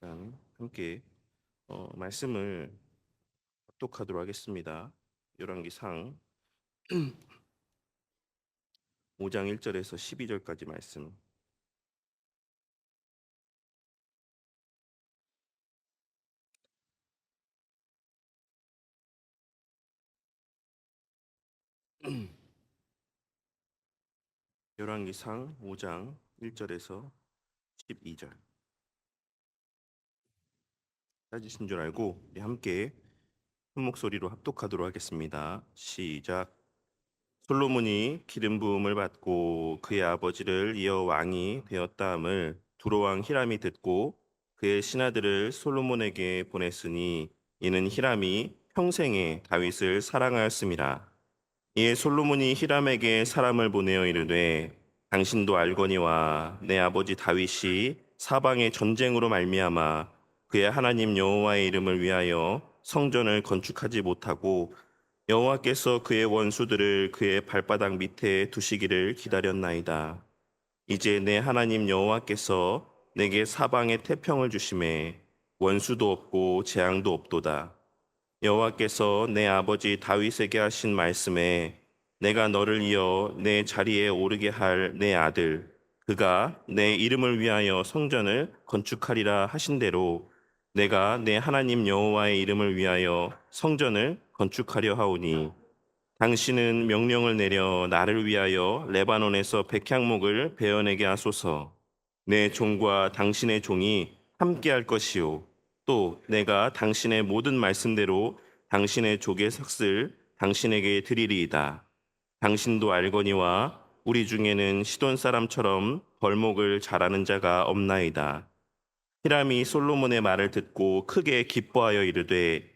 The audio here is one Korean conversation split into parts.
일단 함께 말씀을 합독하도록 하겠습니다. 열왕기상 5장 1절에서 12절까지 말씀. 열왕기상 5장 1절에서 12절. 찾으신 줄 알고 우리 함께 한 목소리로 합독하도록 하겠습니다. 시작. 솔로몬이 기름 부음을 받고 그의 아버지를 이어 왕이 되었다함을 두로왕 히람이 듣고 그의 신하들을 솔로몬에게 보냈으니 이는 히람이 평생에 다윗을 사랑하였음이라. 이에 솔로몬이 히람에게 사람을 보내어 이르되 당신도 알거니와 내 아버지 다윗이 사방의 전쟁으로 말미암아 그의 하나님 여호와의 이름을 위하여 성전을 건축하지 못하고 여호와께서 그의 원수들을 그의 발바닥 밑에 두시기를 기다렸나이다. 이제 내 하나님 여호와께서 내게 사방에 태평을 주심에 원수도 없고 재앙도 없도다. 여호와께서 내 아버지 다윗에게 하신 말씀에 내가 너를 이어 내 자리에 오르게 할 내 아들 그가 내 이름을 위하여 성전을 건축하리라 하신 대로 내가 내 하나님 여호와의 이름을 위하여 성전을 건축하려 하오니 당신은 명령을 내려 나를 위하여 레바논에서 백향목을 베어내게 하소서. 내 종과 당신의 종이 함께할 것이요 또 내가 당신의 모든 말씀대로 당신의 족의 삭슬 당신에게 드리리이다. 당신도 알거니와 우리 중에는 시돈 사람처럼 벌목을 잘하는 자가 없나이다. 히람이 솔로몬의 말을 듣고 크게 기뻐하여 이르되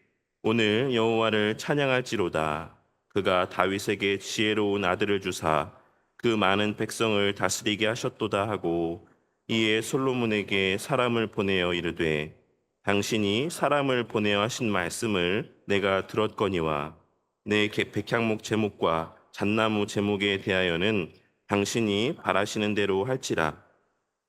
오늘 여호와를 찬양할지로다. 그가 다윗에게 지혜로운 아들을 주사 그 많은 백성을 다스리게 하셨도다 하고 이에 솔로몬에게 사람을 보내어 이르되 당신이 사람을 보내어 하신 말씀을 내가 들었거니와 내 백향목 제목과 잣나무 제목에 대하여는 당신이 바라시는 대로 할지라.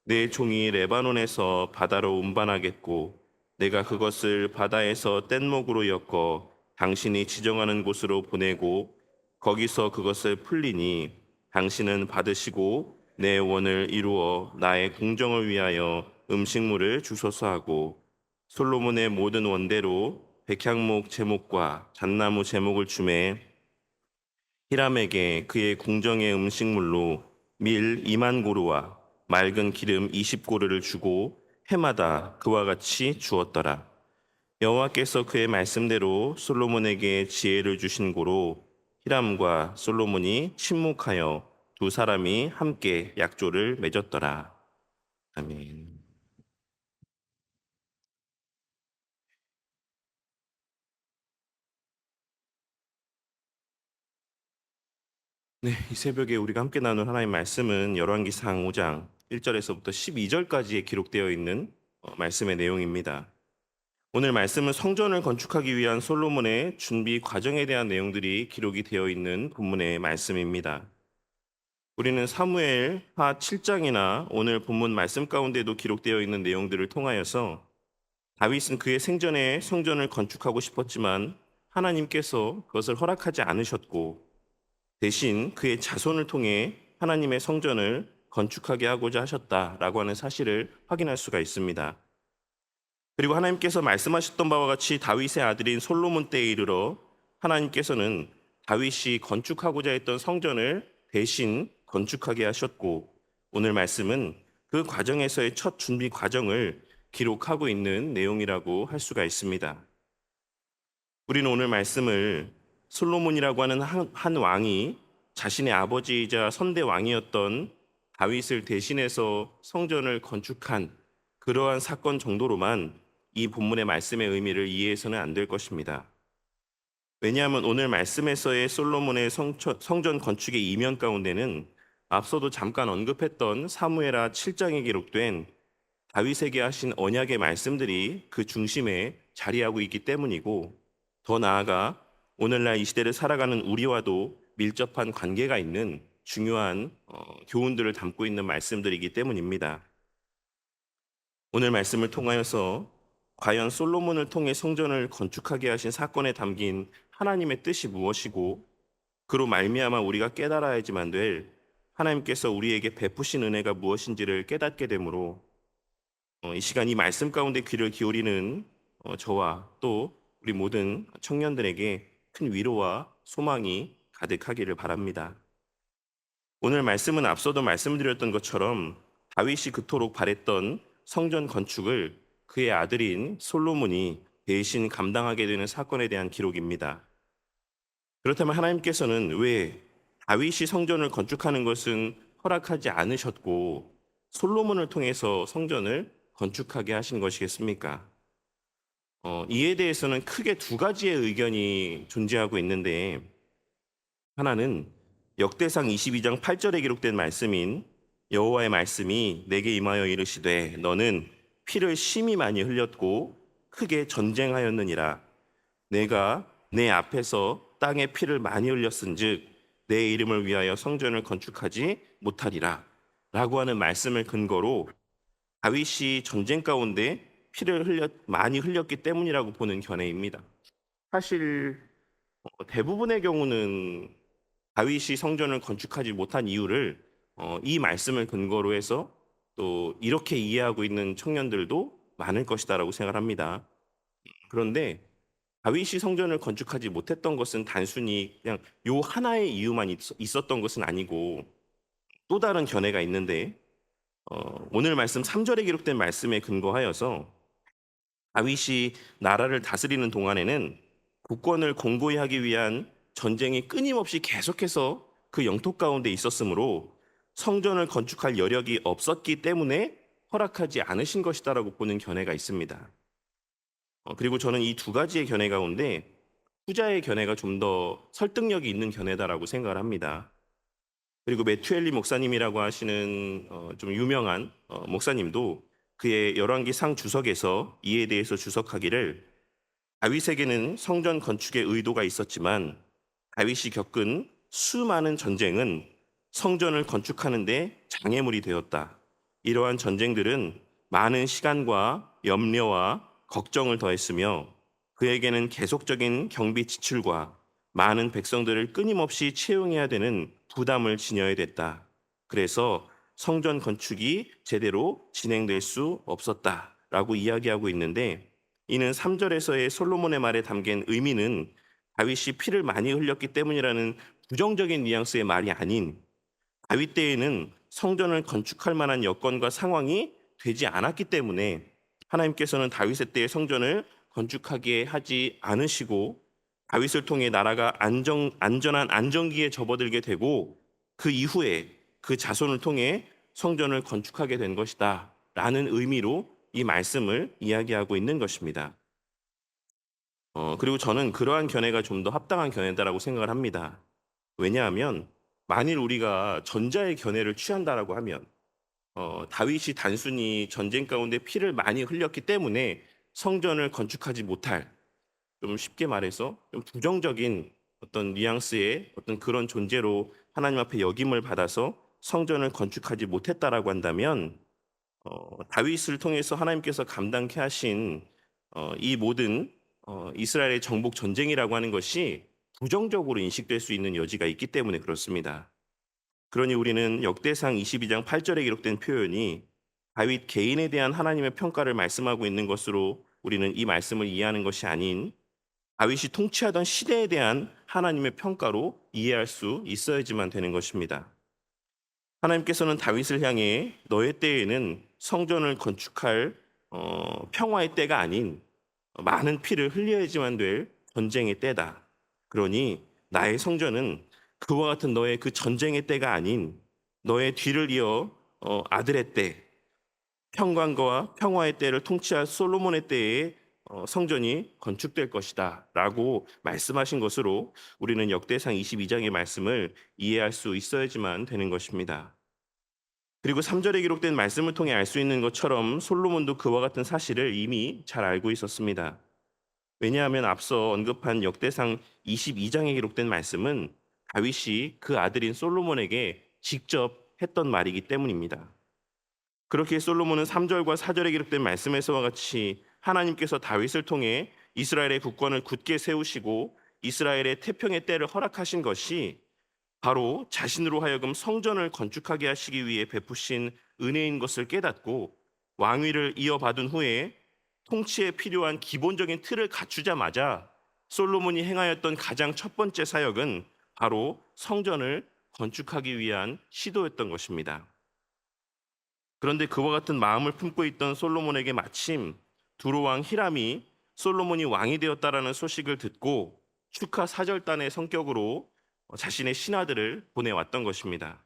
내 종이 레바논에서 바다로 운반하겠고 내가 그것을 바다에서 뗏목으로 엮어 당신이 지정하는 곳으로 보내고 거기서 그것을 풀리니 당신은 받으시고 내 원을 이루어 나의 궁정을 위하여 음식물을 주소서 하고 솔로몬의 모든 원대로 백향목 제목과 잣나무 제목을 주매 히람에게 그의 궁정의 음식물로 밀 2만 고루와 맑은 기름 20고루를 주고 해마다 그와 같이 주었더라. 여호와께서 그의 말씀대로 솔로몬에게 지혜를 주신 고로 히람과 솔로몬이 친묵하여 두 사람이 함께 약조를 맺었더라. 아멘. 네, 이 새벽에 우리가 함께 나눌 하나님의 말씀은 열왕기상 5장 1절에서부터 12절까지에 기록되어 있는 말씀의 내용입니다. 오늘 말씀은 성전을 건축하기 위한 솔로몬의 준비 과정에 대한 내용들이 기록이 되어 있는 본문의 말씀입니다. 우리는 사무엘 하 7장이나 오늘 본문 말씀 가운데도 기록되어 있는 내용들을 통하여서 다윗은 그의 생전에 성전을 건축하고 싶었지만 하나님께서 그것을 허락하지 않으셨고 대신 그의 자손을 통해 하나님의 성전을 건축하게 하고자 하셨다라고 하는 사실을 확인할 수가 있습니다. 그리고 하나님께서 말씀하셨던 바와 같이 다윗의 아들인 솔로몬 때에 이르러 하나님께서는 다윗이 건축하고자 했던 성전을 대신 건축하게 하셨고 오늘 말씀은 그 과정에서의 첫 준비 과정을 기록하고 있는 내용이라고 할 수가 있습니다. 우리는 오늘 말씀을 솔로몬이라고 하는 한 왕이 자신의 아버지이자 선대 왕이었던 다윗을 대신해서 성전을 건축한 그러한 사건 정도로만 이 본문의 말씀의 의미를 이해해서는 안 될 것입니다. 왜냐하면 오늘 말씀에서의 솔로몬의 성전 건축의 이면 가운데는 앞서도 잠깐 언급했던 사무엘하 7장에 기록된 다윗에게 하신 언약의 말씀들이 그 중심에 자리하고 있기 때문이고 더 나아가 오늘날 이 시대를 살아가는 우리와도 밀접한 관계가 있는 중요한 교훈들을 담고 있는 말씀들이기 때문입니다. 오늘 말씀을 통하여서 과연 솔로몬을 통해 성전을 건축하게 하신 사건에 담긴 하나님의 뜻이 무엇이고 그로 말미암아 우리가 깨달아야지만 될 하나님께서 우리에게 베푸신 은혜가 무엇인지를 깨닫게 되므로 이 시간 이 말씀 가운데 귀를 기울이는 저와 또 우리 모든 청년들에게 큰 위로와 소망이 가득하기를 바랍니다. 오늘 말씀은 앞서도 말씀드렸던 것처럼 다윗이 그토록 바랬던 성전 건축을 그의 아들인 솔로몬이 대신 감당하게 되는 사건에 대한 기록입니다. 그렇다면 하나님께서는 왜 다윗이 성전을 건축하는 것은 허락하지 않으셨고 솔로몬을 통해서 성전을 건축하게 하신 것이겠습니까? 이에 대해서는 크게 두 가지의 의견이 존재하고 있는데 하나는 역대상 22장 8절에 기록된 말씀인 여호와의 말씀이 내게 임하여 이르시되 너는 피를 심히 많이 흘렸고 크게 전쟁하였느니라 내가 내 앞에서 땅에 피를 많이 흘렸은즉 내 이름을 위하여 성전을 건축하지 못하리라 라고 하는 말씀을 근거로 다윗이 전쟁 가운데 많이 흘렸기 때문이라고 보는 견해입니다. 사실 대부분의 경우는 다윗이 성전을 건축하지 못한 이유를 이 말씀을 근거로 해서 또 이렇게 이해하고 있는 청년들도 많을 것이다라고 생각합니다. 그런데 다윗이 성전을 건축하지 못했던 것은 단순히 그냥 요 하나의 이유만 있었던 것은 아니고 또 다른 견해가 있는데 오늘 말씀 3절에 기록된 말씀에 근거하여서 다윗이 나라를 다스리는 동안에는 국권을 공고히 하기 위한 전쟁이 끊임없이 계속해서 그 영토 가운데 있었으므로 성전을 건축할 여력이 없었기 때문에 허락하지 않으신 것이다라고 보는 견해가 있습니다. 그리고 저는 이 두 가지의 견해 가운데 후자의 견해가 좀 더 설득력이 있는 견해다라고 생각을 합니다. 그리고 매튜엘리 목사님이라고 하시는 좀 유명한 목사님도 그의 열왕기상 주석에서 이에 대해서 주석하기를 다윗에게는 성전 건축의 의도가 있었지만 다윗이 겪은 수많은 전쟁은 성전을 건축하는 데 장애물이 되었다. 이러한 전쟁들은 많은 시간과 염려와 걱정을 더했으며 그에게는 계속적인 경비 지출과 많은 백성들을 끊임없이 채용해야 되는 부담을 지녀야 됐다. 그래서 성전 건축이 제대로 진행될 수 없었다라고 이야기하고 있는데 이는 3절에서의 솔로몬의 말에 담긴 의미는 다윗이 피를 많이 흘렸기 때문이라는 부정적인 뉘앙스의 말이 아닌 다윗 때에는 성전을 건축할 만한 여건과 상황이 되지 않았기 때문에 하나님께서는 다윗의 때에 성전을 건축하게 하지 않으시고 다윗을 통해 나라가 안전한 안정기에 접어들게 되고 그 이후에 그 자손을 통해 성전을 건축하게 된 것이다 라는 의미로 이 말씀을 이야기하고 있는 것입니다. 그리고 저는 그러한 견해가 좀 더 합당한 견해다라고 생각을 합니다. 왜냐하면 만일 우리가 전자의 견해를 취한다라고 하면 다윗이 단순히 전쟁 가운데 피를 많이 흘렸기 때문에 성전을 건축하지 못할 좀 쉽게 말해서 좀 부정적인 어떤 뉘앙스의 어떤 그런 존재로 하나님 앞에 역임을 받아서 성전을 건축하지 못했다라고 한다면 다윗을 통해서 하나님께서 감당케 하신 이 모든 이스라엘의 정복 전쟁이라고 하는 것이 부정적으로 인식될 수 있는 여지가 있기 때문에 그렇습니다. 그러니 우리는 역대상 22장 8절에 기록된 표현이 다윗 개인에 대한 하나님의 평가를 말씀하고 있는 것으로 우리는 이 말씀을 이해하는 것이 아닌 다윗이 통치하던 시대에 대한 하나님의 평가로 이해할 수 있어야지만 되는 것입니다. 하나님께서는 다윗을 향해 너의 때에는 성전을 건축할 평화의 때가 아닌 많은 피를 흘려야지만 될 전쟁의 때다. 그러니 나의 성전은 그와 같은 너의 그 전쟁의 때가 아닌 너의 뒤를 이어 아들의 때, 평강과 평화의 때를 통치할 솔로몬의 때에 성전이 건축될 것이다 라고 말씀하신 것으로 우리는 역대상 22장의 말씀을 이해할 수 있어야지만 되는 것입니다. 그리고 3절에 기록된 말씀을 통해 알 수 있는 것처럼 솔로몬도 그와 같은 사실을 이미 잘 알고 있었습니다. 왜냐하면 앞서 언급한 역대상 22장에 기록된 말씀은 다윗이 그 아들인 솔로몬에게 직접 했던 말이기 때문입니다. 그렇게 솔로몬은 3절과 4절에 기록된 말씀에서와 같이 하나님께서 다윗을 통해 이스라엘의 국권을 굳게 세우시고 이스라엘의 태평의 때를 허락하신 것이 바로 자신으로 하여금 성전을 건축하게 하시기 위해 베푸신 은혜인 것을 깨닫고 왕위를 이어받은 후에 통치에 필요한 기본적인 틀을 갖추자마자 솔로몬이 행하였던 가장 첫 번째 사역은 바로 성전을 건축하기 위한 시도였던 것입니다. 그런데 그와 같은 마음을 품고 있던 솔로몬에게 마침 두로왕 히람이 솔로몬이 왕이 되었다라는 소식을 듣고 축하 사절단의 성격으로 자신의 신하들을 보내왔던 것입니다.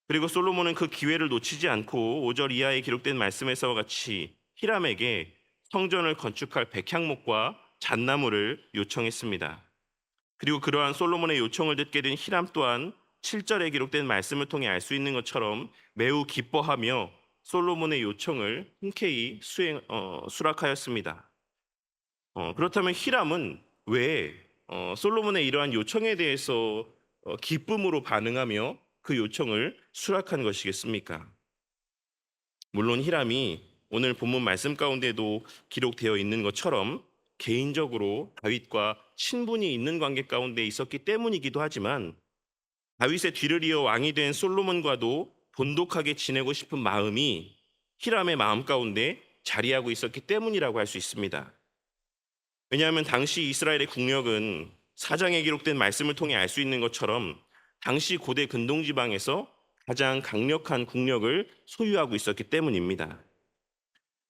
그리고 솔로몬은 그 기회를 놓치지 않고 5절 이하에 기록된 말씀에서와 같이 히람에게 성전을 건축할 백향목과 잣나무를 요청했습니다. 그리고 그러한 솔로몬의 요청을 듣게 된 히람 또한 7절에 기록된 말씀을 통해 알 수 있는 것처럼 매우 기뻐하며 솔로몬의 요청을 흔쾌히 수락하였습니다. 그렇다면 히람은 왜 솔로몬의 이러한 요청에 대해서 기쁨으로 반응하며 그 요청을 수락한 것이겠습니까? 물론 히람이 오늘 본문 말씀 가운데도 기록되어 있는 것처럼 개인적으로 다윗과 친분이 있는 관계 가운데 있었기 때문이기도 하지만 다윗의 뒤를 이어 왕이 된 솔로몬과도 돈독하게 지내고 싶은 마음이 히람의 마음 가운데 자리하고 있었기 때문이라고 할 수 있습니다. 왜냐하면 당시 이스라엘의 국력은 사장에 기록된 말씀을 통해 알 수 있는 것처럼 당시 고대 근동지방에서 가장 강력한 국력을 소유하고 있었기 때문입니다.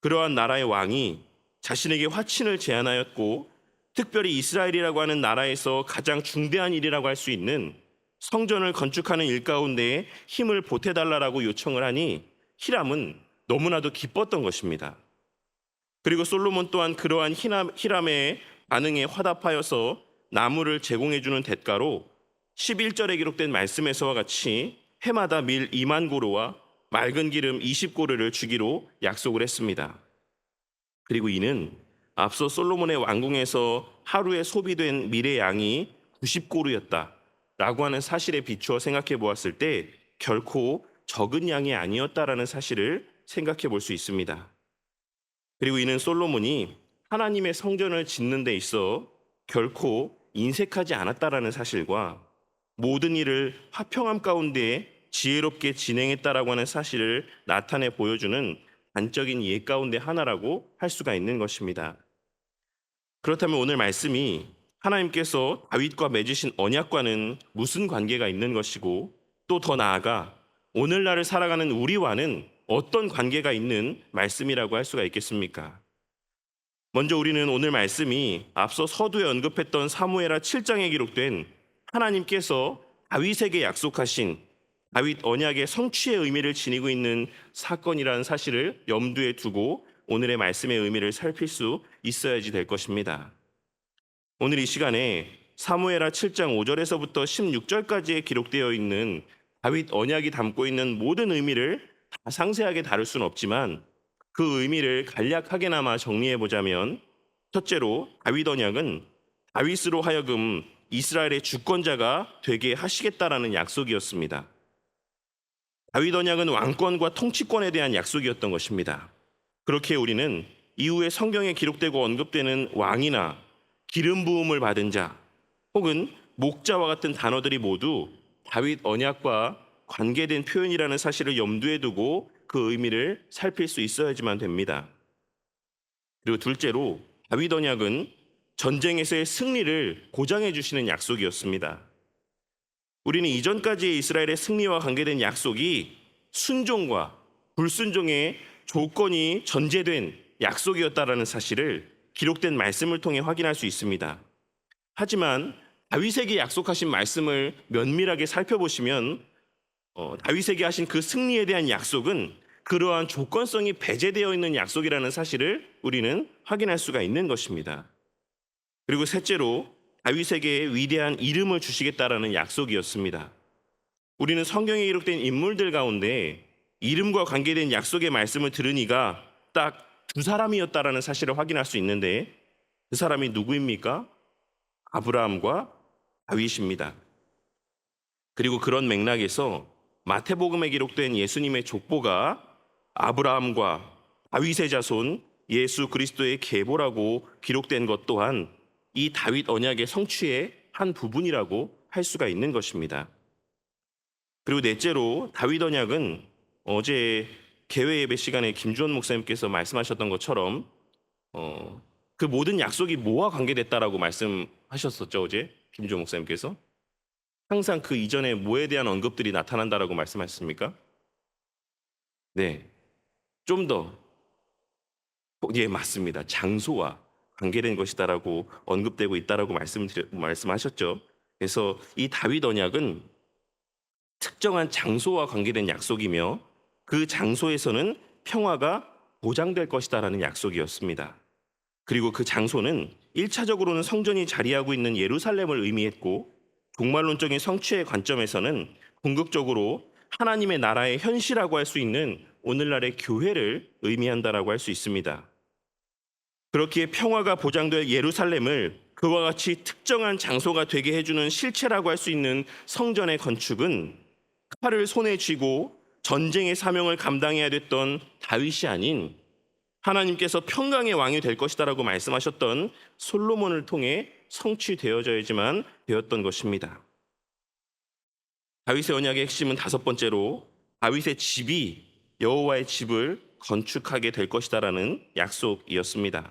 그러한 나라의 왕이 자신에게 화친을 제안하였고 특별히 이스라엘이라고 하는 나라에서 가장 중대한 일이라고 할 수 있는 성전을 건축하는 일 가운데 힘을 보태달라고 요청을 하니 히람은 너무나도 기뻤던 것입니다. 그리고 솔로몬 또한 그러한 히람의 반응에 화답하여서 나무를 제공해주는 대가로 11절에 기록된 말씀에서와 같이 해마다 밀 2만 고루와 맑은 기름 20고루를 주기로 약속을 했습니다. 그리고 이는 앞서 솔로몬의 왕궁에서 하루에 소비된 밀의 양이 90고루였다라고 하는 사실에 비추어 생각해 보았을 때 결코 적은 양이 아니었다라는 사실을 생각해 볼 수 있습니다. 그리고 이는 솔로몬이 하나님의 성전을 짓는 데 있어 결코 인색하지 않았다라는 사실과 모든 일을 화평함 가운데 지혜롭게 진행했다라고 하는 사실을 나타내 보여주는 단적인 예 가운데 하나라고 할 수가 있는 것입니다. 그렇다면 오늘 말씀이 하나님께서 다윗과 맺으신 언약과는 무슨 관계가 있는 것이고 또 더 나아가 오늘날을 살아가는 우리와는 어떤 관계가 있는 말씀이라고 할 수가 있겠습니까? 먼저 우리는 오늘 말씀이 앞서 서두에 언급했던 사무엘하 7장에 기록된 하나님께서 다윗에게 약속하신 다윗 언약의 성취의 의미를 지니고 있는 사건이라는 사실을 염두에 두고 오늘의 말씀의 의미를 살필 수 있어야지 될 것입니다. 오늘 이 시간에 사무엘하 7장 5절에서부터 16절까지에 기록되어 있는 다윗 언약이 담고 있는 모든 의미를 다 상세하게 다룰 수는 없지만 그 의미를 간략하게나마 정리해 보자면 첫째로 다윗 언약은 다윗으로 하여금 이스라엘의 주권자가 되게 하시겠다라는 약속이었습니다. 다윗 언약은 왕권과 통치권에 대한 약속이었던 것입니다. 그렇게 우리는 이후에 성경에 기록되고 언급되는 왕이나 기름 부음을 받은 자 혹은 목자와 같은 단어들이 모두 다윗 언약과 관계된 표현이라는 사실을 염두에 두고 그 의미를 살필 수 있어야지만 됩니다. 그리고 둘째로 다윗 언약은 전쟁에서의 승리를 보장해 주시는 약속이었습니다. 우리는 이전까지의 이스라엘의 승리와 관계된 약속이 순종과 불순종의 조건이 전제된 약속이었다라는 사실을 기록된 말씀을 통해 확인할 수 있습니다. 하지만 다윗에게 약속하신 말씀을 면밀하게 살펴보시면 다윗에게 하신 그 승리에 대한 약속은 그러한 조건성이 배제되어 있는 약속이라는 사실을 우리는 확인할 수가 있는 것입니다. 그리고 셋째로 다윗에게 위대한 이름을 주시겠다라는 약속이었습니다. 우리는 성경에 기록된 인물들 가운데 이름과 관계된 약속의 말씀을 들으니까 딱 두 사람이었다라는 사실을 확인할 수 있는데 그 사람이 누구입니까? 아브라함과 다윗입니다. 그리고 그런 맥락에서 마태복음에 기록된 예수님의 족보가 아브라함과 다윗의 자손 예수 그리스도의 계보라고 기록된 것 또한 이 다윗 언약의 성취의 한 부분이라고 할 수가 있는 것입니다. 그리고 넷째로 다윗 언약은 어제 개회 예배 시간에 김주원 목사님께서 말씀하셨던 것처럼 그 모든 약속이 뭐와 관계됐다라고 말씀하셨었죠. 어제 김주원 목사님께서 항상 그 이전에 뭐에 대한 언급들이 나타난다라고 말씀하셨습니까? 네, 좀 더, 예, 맞습니다. 장소와 관계된 것이다라고 언급되고 있다라고 말씀하셨죠. 그래서 이 다윗 언약은 특정한 장소와 관계된 약속이며 그 장소에서는 평화가 보장될 것이다라는 약속이었습니다. 그리고 그 장소는 1차적으로는 성전이 자리하고 있는 예루살렘을 의미했고 종말론적인 성취의 관점에서는 궁극적으로 하나님의 나라의 현실이라고 할 수 있는 오늘날의 교회를 의미한다라고 할 수 있습니다. 그렇기에 평화가 보장될 예루살렘을 그와 같이 특정한 장소가 되게 해주는 실체라고 할 수 있는 성전의 건축은 칼을 손에 쥐고 전쟁의 사명을 감당해야 됐던 다윗이 아닌 하나님께서 평강의 왕이 될 것이다라고 말씀하셨던 솔로몬을 통해 성취되어져야지만 되었던 것입니다. 다윗의 언약의 핵심은 다섯 번째로 다윗의 집이 여호와의 집을 건축하게 될 것이다라는 약속이었습니다.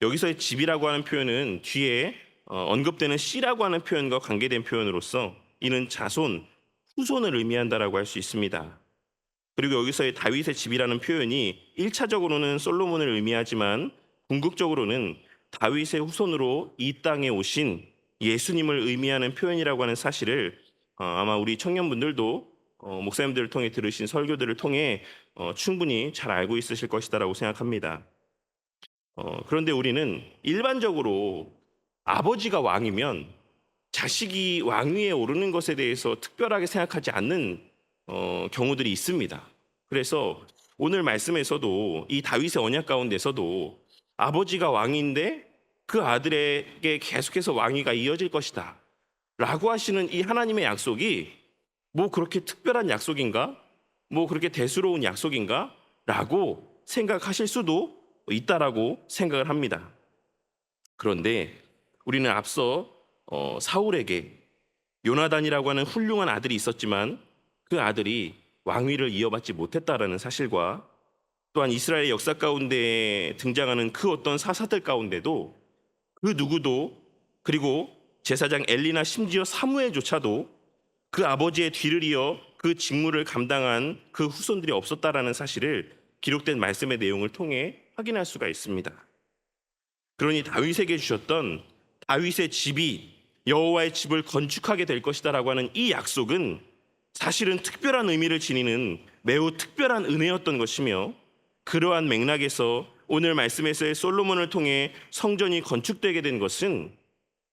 여기서의 집이라고 하는 표현은 뒤에 언급되는 씨라고 하는 표현과 관계된 표현으로서 이는 자손, 후손을 의미한다라고 할 수 있습니다. 그리고 여기서의 다윗의 집이라는 표현이 1차적으로는 솔로몬을 의미하지만 궁극적으로는 다윗의 후손으로 이 땅에 오신 예수님을 의미하는 표현이라고 하는 사실을 아마 우리 청년분들도 목사님들을 통해 들으신 설교들을 통해 충분히 잘 알고 있으실 것이다라고 생각합니다. 그런데 우리는 일반적으로 아버지가 왕이면 자식이 왕위에 오르는 것에 대해서 특별하게 생각하지 않는 경우들이 있습니다. 그래서 오늘 말씀에서도 이 다윗의 언약 가운데서도 아버지가 왕인데 그 아들에게 계속해서 왕위가 이어질 것이다 라고 하시는 이 하나님의 약속이 뭐 그렇게 특별한 약속인가? 뭐 그렇게 대수로운 약속인가? 라고 생각하실 수도 있다라고 생각을 합니다. 그런데 우리는 앞서 사울에게 요나단이라고 하는 훌륭한 아들이 있었지만 그 아들이 왕위를 이어받지 못했다라는 사실과 또한 이스라엘 역사 가운데 등장하는 그 어떤 사사들 가운데도 그 누구도 그리고 제사장 엘리나 심지어 사무엘조차도 그 아버지의 뒤를 이어 그 직무를 감당한 그 후손들이 없었다라는 사실을 기록된 말씀의 내용을 통해 확인할 수가 있습니다. 그러니 다윗에게 주셨던 다윗의 집이 여호와의 집을 건축하게 될 것이다라고 하는 이 약속은 사실은 특별한 의미를 지니는 매우 특별한 은혜였던 것이며 그러한 맥락에서 오늘 말씀에서의 솔로몬을 통해 성전이 건축되게 된 것은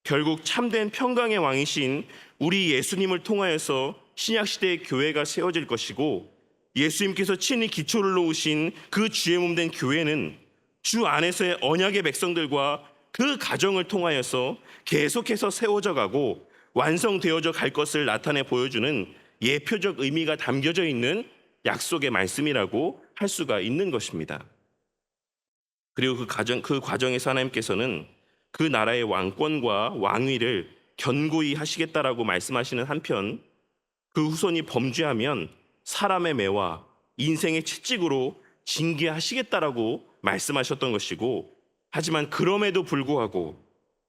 결국 참된 평강의 왕이신 우리 예수님을 통하여서 신약시대의 교회가 세워질 것이고 예수님께서 친히 기초를 놓으신 그 주의 몸된 교회는 주 안에서의 언약의 백성들과 그 가정을 통하여서 계속해서 세워져 가고 완성되어져 갈 것을 나타내 보여주는 예표적 의미가 담겨져 있는 약속의 말씀이라고 할 수가 있는 것입니다. 그리고 그 과정에서 하나님께서는 그 나라의 왕권과 왕위를 견고히 하시겠다라고 말씀하시는 한편 그 후손이 범죄하면 사람의 매와 인생의 채찍으로 징계하시겠다라고 말씀하셨던 것이고 하지만 그럼에도 불구하고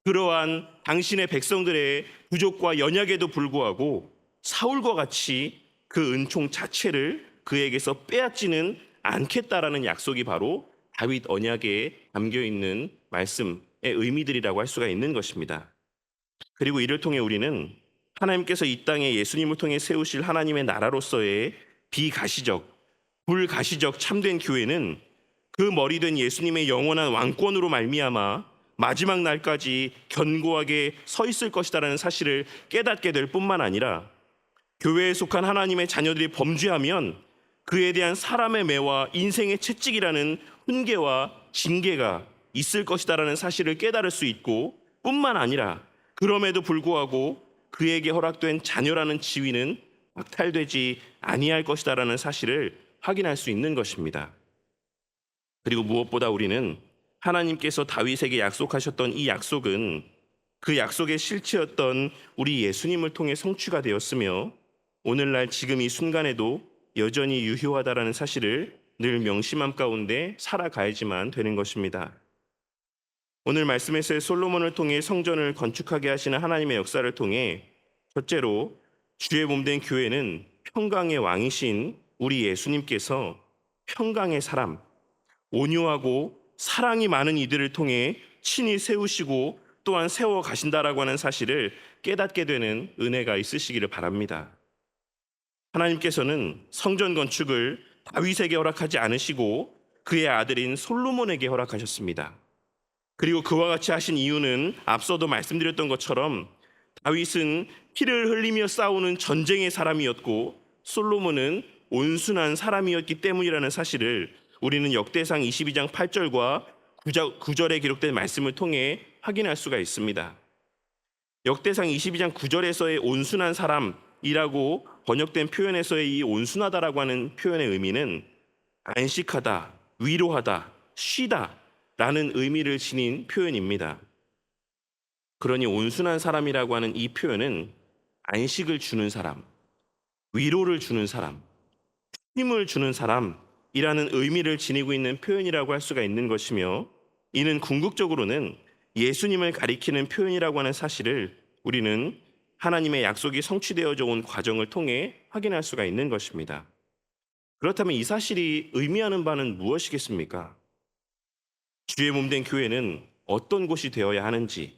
그러한 당신의 백성들의 부족과 연약에도 불구하고 사울과 같이 그 은총 자체를 그에게서 빼앗지는 않겠다라는 약속이 바로 다윗 언약에 담겨 있는 말씀의 의미들이라고 할 수가 있는 것입니다. 그리고 이를 통해 우리는 하나님께서 이 땅에 예수님을 통해 세우실 하나님의 나라로서의 비가시적, 불가시적 참된 교회는 그 머리된 예수님의 영원한 왕권으로 말미암아 마지막 날까지 견고하게 서 있을 것이다라는 사실을 깨닫게 될 뿐만 아니라 교회에 속한 하나님의 자녀들이 범죄하면 그에 대한 사람의 매와 인생의 채찍이라는 훈계와 징계가 있을 것이다라는 사실을 깨달을 수 있고 뿐만 아니라 그럼에도 불구하고 그에게 허락된 자녀라는 지위는 박탈되지 아니할 것이다라는 사실을 확인할 수 있는 것입니다. 그리고 무엇보다 우리는 하나님께서 다윗에게 약속하셨던 이 약속은 그 약속의 실체였던 우리 예수님을 통해 성취가 되었으며 오늘날 지금 이 순간에도 여전히 유효하다라는 사실을 늘 명심함 가운데 살아가야지만 되는 것입니다. 오늘 말씀에서의 솔로몬을 통해 성전을 건축하게 하시는 하나님의 역사를 통해 첫째로 주의 몸된 교회는 평강의 왕이신 우리 예수님께서 평강의 사람, 온유하고 사랑이 많은 이들을 통해 친히 세우시고 또한 세워 가신다라고 하는 사실을 깨닫게 되는 은혜가 있으시기를 바랍니다. 하나님께서는 성전 건축을 다윗에게 허락하지 않으시고 그의 아들인 솔로몬에게 허락하셨습니다. 그리고 그와 같이 하신 이유는 앞서도 말씀드렸던 것처럼 다윗은 피를 흘리며 싸우는 전쟁의 사람이었고 솔로몬은 온순한 사람이었기 때문이라는 사실을 우리는 역대상 22장 8절과 9절에 기록된 말씀을 통해 확인할 수가 있습니다. 역대상 22장 9절에서의 온순한 사람이라고 번역된 표현에서의 이 온순하다라고 하는 표현의 의미는 안식하다, 위로하다, 쉬다 라는 의미를 지닌 표현입니다. 그러니 온순한 사람이라고 하는 이 표현은 안식을 주는 사람, 위로를 주는 사람, 힘을 주는 사람이라는 의미를 지니고 있는 표현이라고 할 수가 있는 것이며 이는 궁극적으로는 예수님을 가리키는 표현이라고 하는 사실을 우리는 하나님의 약속이 성취되어져 온 과정을 통해 확인할 수가 있는 것입니다. 그렇다면 이 사실이 의미하는 바는 무엇이겠습니까? 주의 몸된 교회는 어떤 곳이 되어야 하는지,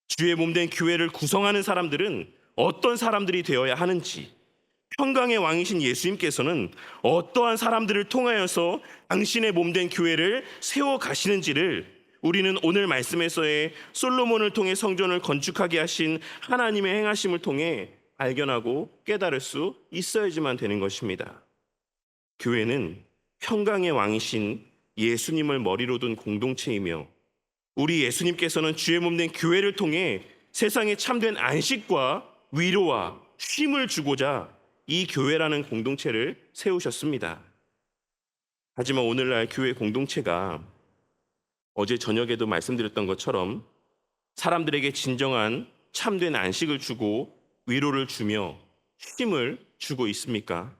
주의 몸된 교회를 구성하는 사람들은 어떤 사람들이 되어야 하는지, 평강의 왕이신 예수님께서는 어떠한 사람들을 통하여서 당신의 몸된 교회를 세워 가시는지를 우리는 오늘 말씀에서의 솔로몬을 통해 성전을 건축하게 하신 하나님의 행하심을 통해 발견하고 깨달을 수 있어야지만 되는 것입니다. 교회는 평강의 왕이신 예수님을 머리로 둔 공동체이며 우리 예수님께서는 주의 몸된 교회를 통해 세상에 참된 안식과 위로와 쉼을 주고자 이 교회라는 공동체를 세우셨습니다. 하지만 오늘날 교회 공동체가 어제 저녁에도 말씀드렸던 것처럼 사람들에게 진정한 참된 안식을 주고 위로를 주며 쉼을 주고 있습니까?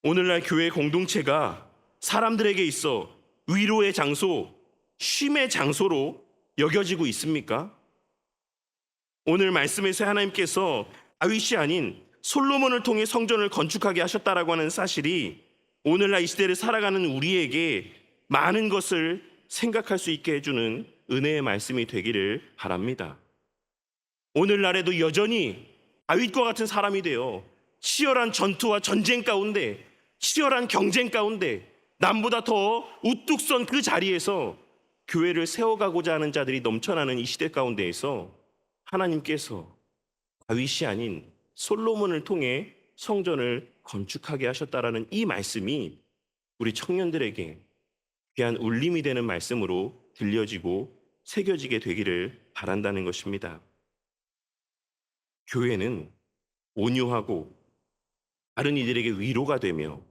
오늘날 교회 공동체가 사람들에게 있어 위로의 장소, 쉼의 장소로 여겨지고 있습니까? 오늘 말씀에서 하나님께서 다윗이 아닌 솔로몬을 통해 성전을 건축하게 하셨다라고 하는 사실이 오늘날 이 시대를 살아가는 우리에게 많은 것을 생각할 수 있게 해주는 은혜의 말씀이 되기를 바랍니다. 오늘날에도 여전히 다윗과 같은 사람이 되어 치열한 전투와 전쟁 가운데, 치열한 경쟁 가운데 남보다 더 우뚝 선 그 자리에서 교회를 세워가고자 하는 자들이 넘쳐나는 이 시대 가운데에서 하나님께서 다윗이 아닌 솔로몬을 통해 성전을 건축하게 하셨다라는 이 말씀이 우리 청년들에게 귀한 울림이 되는 말씀으로 들려지고 새겨지게 되기를 바란다는 것입니다. 교회는 온유하고 다른 이들에게 위로가 되며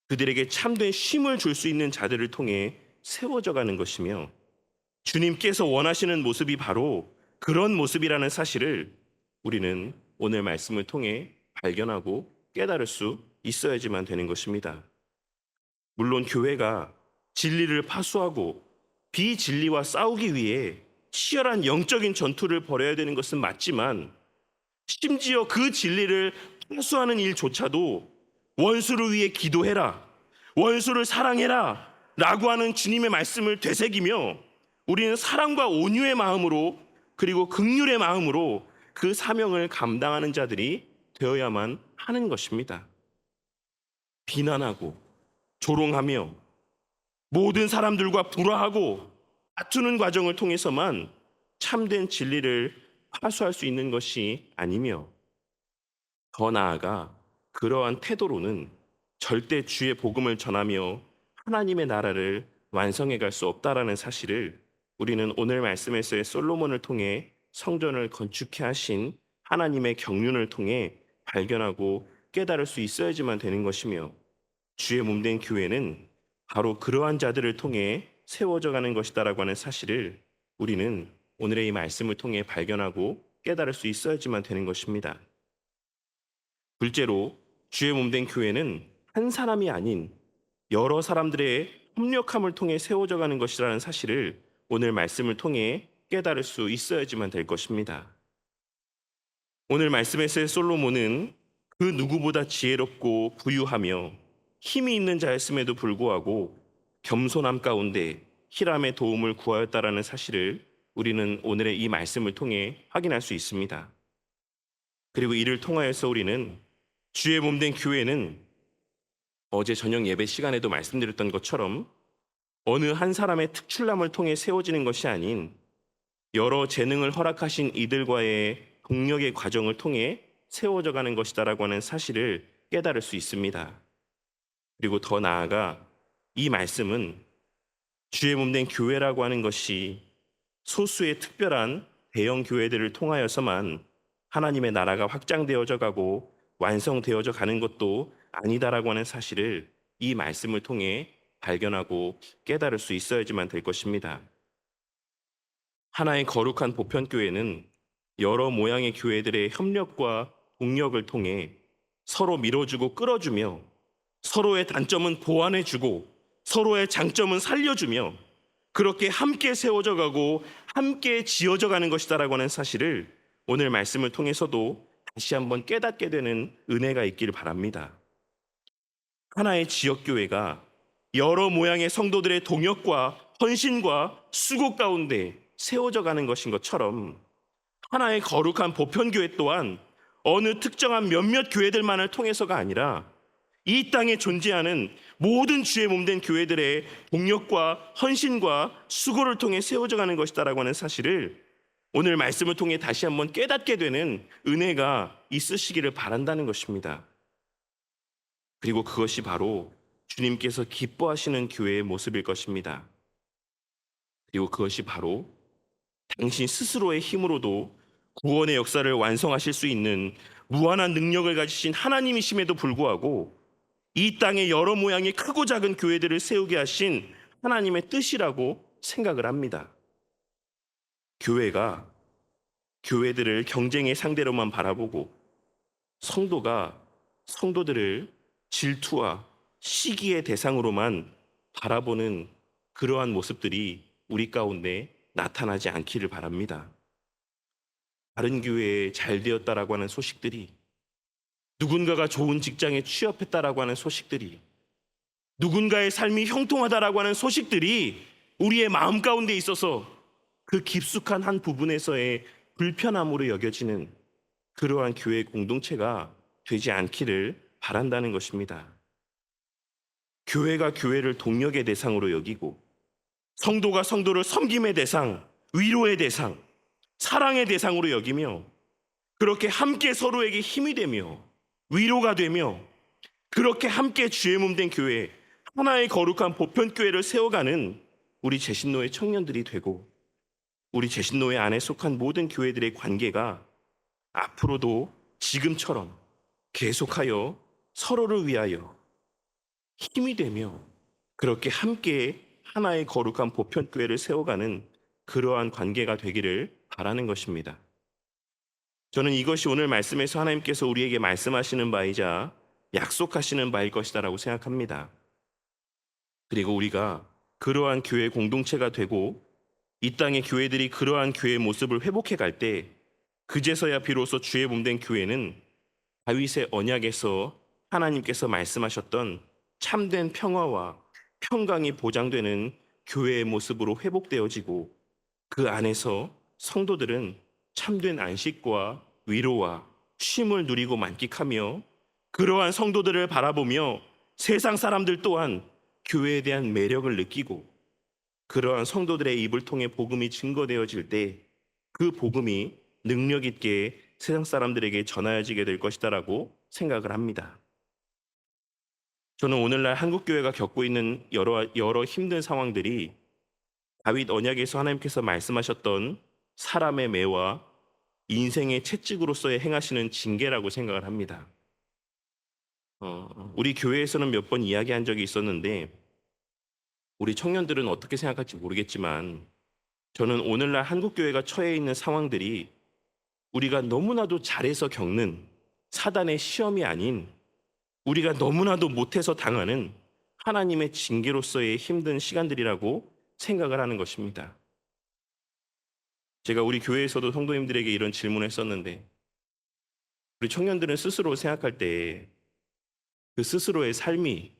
그들에게 참된 쉼을 줄 수 있는 자들을 통해 세워져 가는 것이며 주님께서 원하시는 모습이 바로 그런 모습이라는 사실을 우리는 오늘 말씀을 통해 발견하고 깨달을 수 있어야지만 되는 것입니다. 물론 교회가 진리를 파수하고 비진리와 싸우기 위해 치열한 영적인 전투를 벌여야 되는 것은 맞지만 심지어 그 진리를 파수하는 일조차도 원수를 위해 기도해라, 원수를 사랑해라 라고 하는 주님의 말씀을 되새기며 우리는 사랑과 온유의 마음으로 그리고 긍휼의 마음으로 그 사명을 감당하는 자들이 되어야만 하는 것입니다. 비난하고 조롱하며 모든 사람들과 불화하고 다투는 과정을 통해서만 참된 진리를 파수할 수 있는 것이 아니며 더 나아가 그러한 태도로는 절대 주의 복음을 전하며 하나님의 나라를 완성해 갈 수 없다라는 사실을 우리는 오늘 말씀에서의 솔로몬을 통해 성전을 건축해 하신 하나님의 경륜을 통해 발견하고 깨달을 수 있어야지만 되는 것이며 주의 몸된 교회는 바로 그러한 자들을 통해 세워져 가는 것이다라고 하는 사실을 우리는 오늘의 이 말씀을 통해 발견하고 깨달을 수 있어야지만 되는 것입니다. 둘째로 주의 몸된 교회는 한 사람이 아닌 여러 사람들의 협력함을 통해 세워져 가는 것이라는 사실을 오늘 말씀을 통해 깨달을 수 있어야지만 될 것입니다. 오늘 말씀에서의 솔로몬은 그 누구보다 지혜롭고 부유하며 힘이 있는 자였음에도 불구하고 겸손함 가운데 히람의 도움을 구하였다라는 사실을 우리는 오늘의 이 말씀을 통해 확인할 수 있습니다. 그리고 이를 통하여서 우리는 주의 몸된 교회는 어제 저녁 예배 시간에도 말씀드렸던 것처럼 어느 한 사람의 특출남을 통해 세워지는 것이 아닌 여러 재능을 허락하신 이들과의 동력의 과정을 통해 세워져 가는 것이다라고 하는 사실을 깨달을 수 있습니다. 그리고 더 나아가 이 말씀은 주의 몸된 교회라고 하는 것이 소수의 특별한 대형 교회들을 통하여서만 하나님의 나라가 확장되어져 가고 완성되어져 가는 것도 아니다라고 하는 사실을 이 말씀을 통해 발견하고 깨달을 수 있어야지만 될 것입니다. 하나의 거룩한 보편교회는 여러 모양의 교회들의 협력과 동력을 통해 서로 밀어주고 끌어주며 서로의 단점은 보완해주고 서로의 장점은 살려주며 그렇게 함께 세워져 가고 함께 지어져 가는 것이다라고 하는 사실을 오늘 말씀을 통해서도 다시 한번 깨닫게 되는 은혜가 있기를 바랍니다. 하나의 지역교회가 여러 모양의 성도들의 동역과 헌신과 수고 가운데 세워져 가는 것인 것처럼 하나의 거룩한 보편교회 또한 어느 특정한 몇몇 교회들만을 통해서가 아니라 이 땅에 존재하는 모든 주의 몸된 교회들의 동력과 헌신과 수고를 통해 세워져 가는 것이다라고 하는 사실을 오늘 말씀을 통해 다시 한번 깨닫게 되는 은혜가 있으시기를 바란다는 것입니다. 그리고 그것이 바로 주님께서 기뻐하시는 교회의 모습일 것입니다. 그리고 그것이 바로 당신 스스로의 힘으로도 구원의 역사를 완성하실 수 있는 무한한 능력을 가지신 하나님이심에도 불구하고 이 땅에 여러 모양의 크고 작은 교회들을 세우게 하신 하나님의 뜻이라고 생각을 합니다. 교회가 교회들을 경쟁의 상대로만 바라보고 성도가 성도들을 질투와 시기의 대상으로만 바라보는 그러한 모습들이 우리 가운데 나타나지 않기를 바랍니다. 다른 교회에 잘 되었다라고 하는 소식들이, 누군가가 좋은 직장에 취업했다라고 하는 소식들이, 누군가의 삶이 형통하다라고 하는 소식들이 우리의 마음 가운데 있어서 그 깊숙한 한 부분에서의 불편함으로 여겨지는 그러한 교회 공동체가 되지 않기를 바란다는 것입니다. 교회가 교회를 동력의 대상으로 여기고 성도가 성도를 섬김의 대상, 위로의 대상, 사랑의 대상으로 여기며 그렇게 함께 서로에게 힘이 되며 위로가 되며 그렇게 함께 주의 몸된 교회, 하나의 거룩한 보편교회를 세워가는 우리 제신노의 청년들이 되고 우리 제신노회 안에 속한 모든 교회들의 관계가 앞으로도 지금처럼 계속하여 서로를 위하여 힘이 되며 그렇게 함께 하나의 거룩한 보편교회를 세워가는 그러한 관계가 되기를 바라는 것입니다. 저는 이것이 오늘 말씀에서 하나님께서 우리에게 말씀하시는 바이자 약속하시는 바일 것이다라고 생각합니다. 그리고 우리가 그러한 교회 공동체가 되고 이 땅의 교회들이 그러한 교회의 모습을 회복해 갈 때 그제서야 비로소 주의 몸된 교회는 다윗의 언약에서 하나님께서 말씀하셨던 참된 평화와 평강이 보장되는 교회의 모습으로 회복되어지고 그 안에서 성도들은 참된 안식과 위로와 쉼을 누리고 만끽하며 그러한 성도들을 바라보며 세상 사람들 또한 교회에 대한 매력을 느끼고 그러한 성도들의 입을 통해 복음이 증거되어질 때 그 복음이 능력 있게 세상 사람들에게 전하여지게 될 것이다라고 생각을 합니다. 저는 오늘날 한국교회가 겪고 있는 여러 힘든 상황들이 다윗 언약에서 하나님께서 말씀하셨던 사람의 매와 인생의 채찍으로서의 행하시는 징계라고 생각을 합니다. 우리 교회에서는 몇 번 이야기한 적이 있었는데 우리 청년들은 어떻게 생각할지 모르겠지만 저는 오늘날 한국 교회가 처해 있는 상황들이 우리가 너무나도 잘해서 겪는 사단의 시험이 아닌 우리가 너무나도 못해서 당하는 하나님의 징계로서의 힘든 시간들이라고 생각을 하는 것입니다. 제가 우리 교회에서도 성도님들에게 이런 질문을 했었는데 우리 청년들은 스스로 생각할 때 그 스스로의 삶이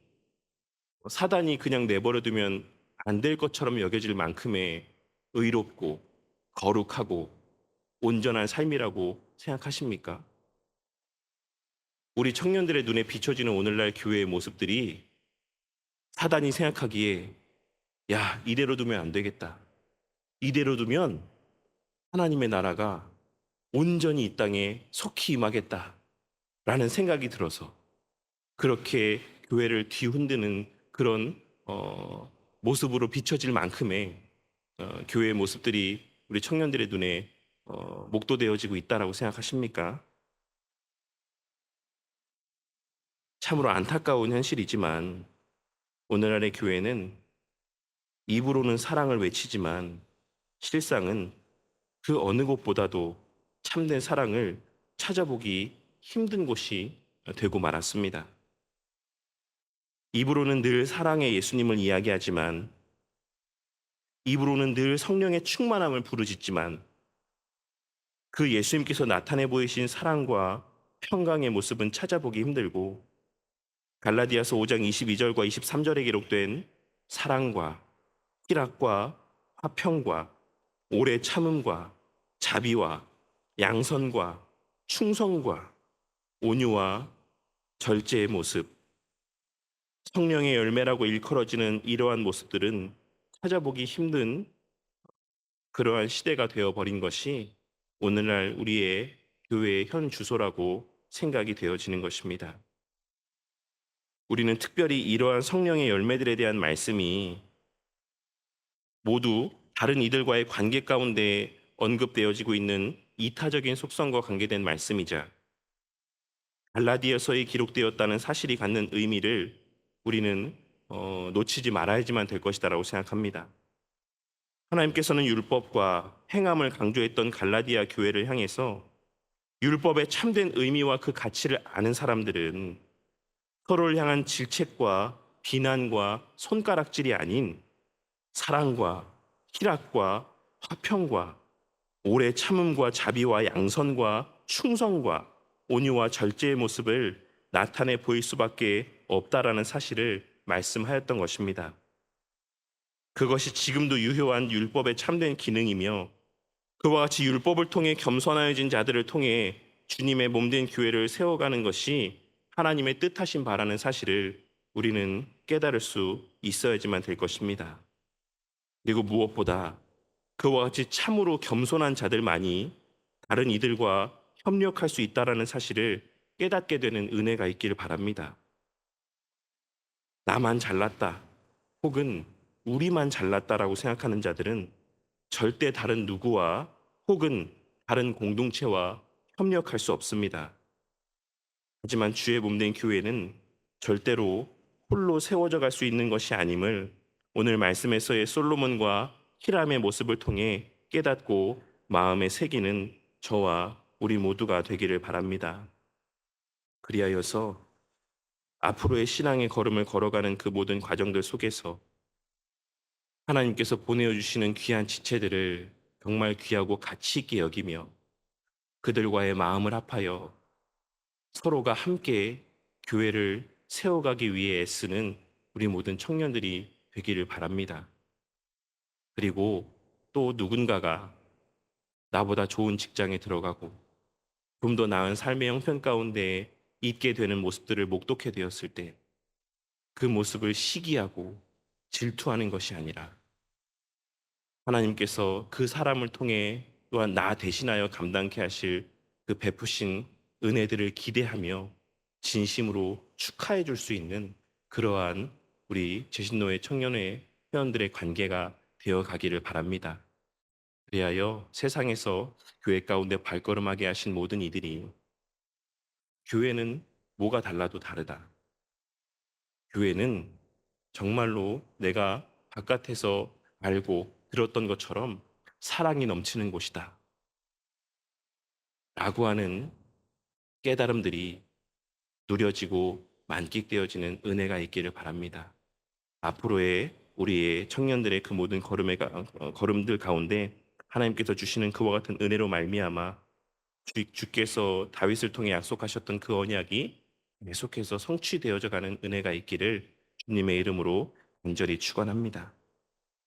사단이 그냥 내버려 두면 안 될 것처럼 여겨질 만큼의 의롭고 거룩하고 온전한 삶이라고 생각하십니까? 우리 청년들의 눈에 비춰지는 오늘날 교회의 모습들이 사단이 생각하기에 야, 이대로 두면 안 되겠다. 이대로 두면 하나님의 나라가 온전히 이 땅에 속히 임하겠다. 라는 생각이 들어서 그렇게 교회를 뒤흔드는 그런 모습으로 비춰질 만큼의 교회의 모습들이 우리 청년들의 눈에 목도되어지고 있다라고 생각하십니까? 참으로 안타까운 현실이지만 오늘날의 교회는 입으로는 사랑을 외치지만 실상은 그 어느 곳보다도 참된 사랑을 찾아보기 힘든 곳이 되고 말았습니다. 입으로는 늘 사랑의 예수님을 이야기하지만 입으로는 늘 성령의 충만함을 부르짖지만 그 예수님께서 나타내 보이신 사랑과 평강의 모습은 찾아보기 힘들고 갈라디아서 5장 22절과 23절에 기록된 사랑과 희락과 화평과 오래 참음과 자비와 양선과 충성과 온유와 절제의 모습, 성령의 열매라고 일컬어지는 이러한 모습들은 찾아보기 힘든 그러한 시대가 되어버린 것이 오늘날 우리의 교회의 현 주소라고 생각이 되어지는 것입니다. 우리는 특별히 이러한 성령의 열매들에 대한 말씀이 모두 다른 이들과의 관계 가운데 언급되어지고 있는 이타적인 속성과 관계된 말씀이자 갈라디아서에 기록되었다는 사실이 갖는 의미를 우리는 놓치지 말아야지만 될 것이다라고 생각합니다. 하나님께서는 율법과 행함을 강조했던 갈라디아 교회를 향해서 율법의 참된 의미와 그 가치를 아는 사람들은 서로를 향한 질책과 비난과 손가락질이 아닌 사랑과 희락과 화평과 오래 참음과 자비와 양선과 충성과 온유와 절제의 모습을 나타내 보일 수밖에 없다라는 사실을 말씀하였던 것입니다. 그것이 지금도 유효한 율법의 참된 기능이며 그와 같이 율법을 통해 겸손하여진 자들을 통해 주님의 몸된 교회를 세워가는 것이 하나님의 뜻하신 바라는 사실을 우리는 깨달을 수 있어야지만 될 것입니다. 그리고 무엇보다 그와 같이 참으로 겸손한 자들만이 다른 이들과 협력할 수 있다라는 사실을 깨닫게 되는 은혜가 있기를 바랍니다. 나만 잘났다 혹은 우리만 잘났다라고 생각하는 자들은 절대 다른 누구와 혹은 다른 공동체와 협력할 수 없습니다. 하지만 주의 몸된 교회는 절대로 홀로 세워져 갈 수 있는 것이 아님을 오늘 말씀에서의 솔로몬과 히람의 모습을 통해 깨닫고 마음에 새기는 저와 우리 모두가 되기를 바랍니다. 그리하여서 앞으로의 신앙의 걸음을 걸어가는 그 모든 과정들 속에서 하나님께서 보내어 주시는 귀한 지체들을 정말 귀하고 가치 있게 여기며 그들과의 마음을 합하여 서로가 함께 교회를 세워가기 위해 애쓰는 우리 모든 청년들이 되기를 바랍니다. 그리고 또 누군가가 나보다 좋은 직장에 들어가고 좀 더 나은 삶의 형편 가운데 있게 되는 모습들을 목독해 되었을 때 그 모습을 시기하고 질투하는 것이 아니라 하나님께서 그 사람을 통해 또한 나 대신하여 감당케 하실 그 베푸신 은혜들을 기대하며 진심으로 축하해 줄 수 있는 그러한 우리 제신노예 청년회 회원들의 관계가 되어 가기를 바랍니다. 그리하여 세상에서 교회 가운데 발걸음하게 하신 모든 이들이 교회는 뭐가 달라도 다르다. 교회는 정말로 내가 바깥에서 알고 들었던 것처럼 사랑이 넘치는 곳이다. 라고 하는 깨달음들이 누려지고 만끽되어지는 은혜가 있기를 바랍니다. 앞으로의 우리의 청년들의 그 모든 걸음들 가운데 하나님께서 주시는 그와 같은 은혜로 말미암아 주께서 다윗을 통해 약속하셨던 그 언약이 계속해서 성취되어져 가는 은혜가 있기를 주님의 이름으로 간절히 축원합니다.